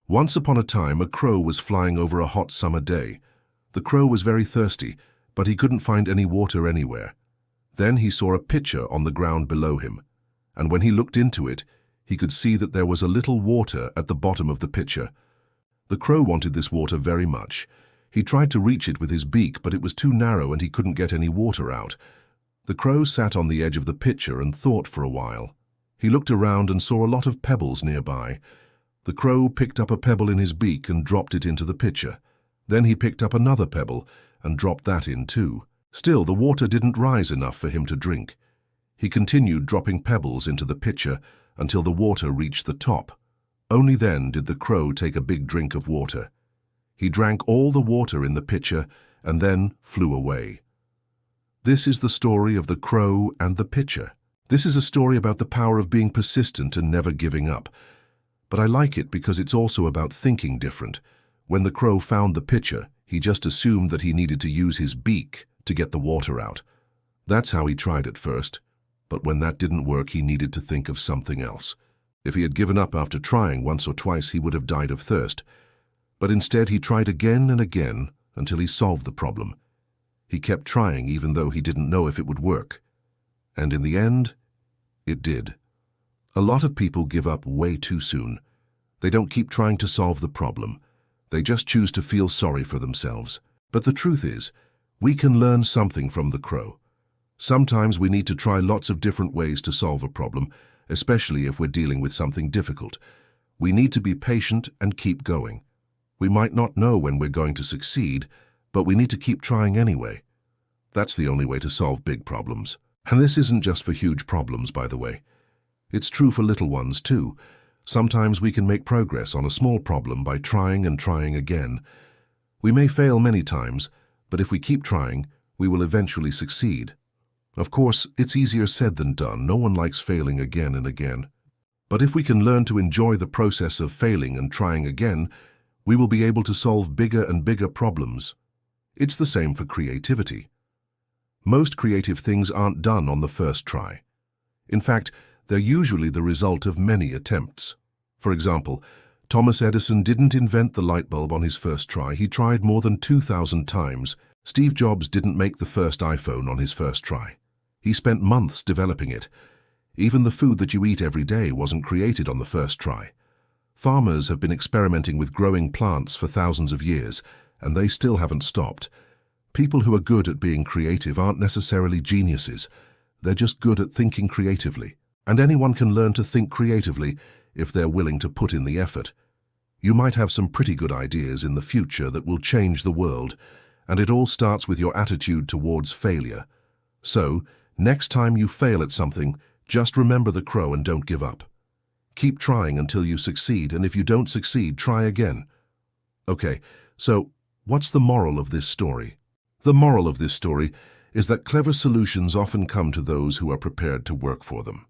Once upon a time, a crow was flying over a hot summer day. The crow was very thirsty, but he couldn't find any water anywhere. Then he saw a pitcher on the ground below him, and when he looked into it, he could see that there was a little water at the bottom of the pitcher. The crow wanted this water very much. He tried to reach it with his beak, but it was too narrow and he couldn't get any water out. The crow sat on the edge of the pitcher and thought for a while. He looked around and saw a lot of pebbles nearby. The crow picked up a pebble in his beak and dropped it into the pitcher. Then he picked up another pebble and dropped that in too. Still, the water didn't rise enough for him to drink. He continued dropping pebbles into the pitcher until the water reached the top. Only then did the crow take a big drink of water. He drank all the water in the pitcher and then flew away. This is the story of the crow and the pitcher. This is a story about the power of being persistent and never giving up. But I like it because it's also about thinking different. When the crow found the pitcher, he just assumed that he needed to use his beak to get the water out. That's how he tried at first. But when that didn't work, he needed to think of something else. If he had given up after trying once or twice, he would have died of thirst. But instead, he tried again and again until he solved the problem. He kept trying even though he didn't know if it would work. And in the end, it did. A lot of people give up way too soon. They don't keep trying to solve the problem. They just choose to feel sorry for themselves. But the truth is, we can learn something from the crow. Sometimes we need to try lots of different ways to solve a problem, especially if we're dealing with something difficult. We need to be patient and keep going. We might not know when we're going to succeed, but we need to keep trying anyway. That's the only way to solve big problems. And this isn't just for huge problems, by the way. It's true for little ones, too. Sometimes we can make progress on a small problem by trying and trying again. We may fail many times, but if we keep trying, we will eventually succeed. Of course, it's easier said than done. No one likes failing again and again. But if we can learn to enjoy the process of failing and trying again, we will be able to solve bigger and bigger problems. It's the same for creativity. Most creative things aren't done on the first try. In fact, they're usually the result of many attempts. For example, Thomas Edison didn't invent the light bulb on his first try. He tried more than 2,000 times. Steve Jobs didn't make the first iPhone on his first try. He spent months developing it. Even the food that you eat every day wasn't created on the first try. Farmers have been experimenting with growing plants for thousands of years, and they still haven't stopped. People who are good at being creative aren't necessarily geniuses. They're just good at thinking creatively. And anyone can learn to think creatively if they're willing to put in the effort. You might have some pretty good ideas in the future that will change the world, and it all starts with your attitude towards failure. So, next time you fail at something, just remember the crow and don't give up. Keep trying until you succeed, and if you don't succeed, try again. Okay, so what's the moral of this story? The moral of this story is that clever solutions often come to those who are prepared to work for them.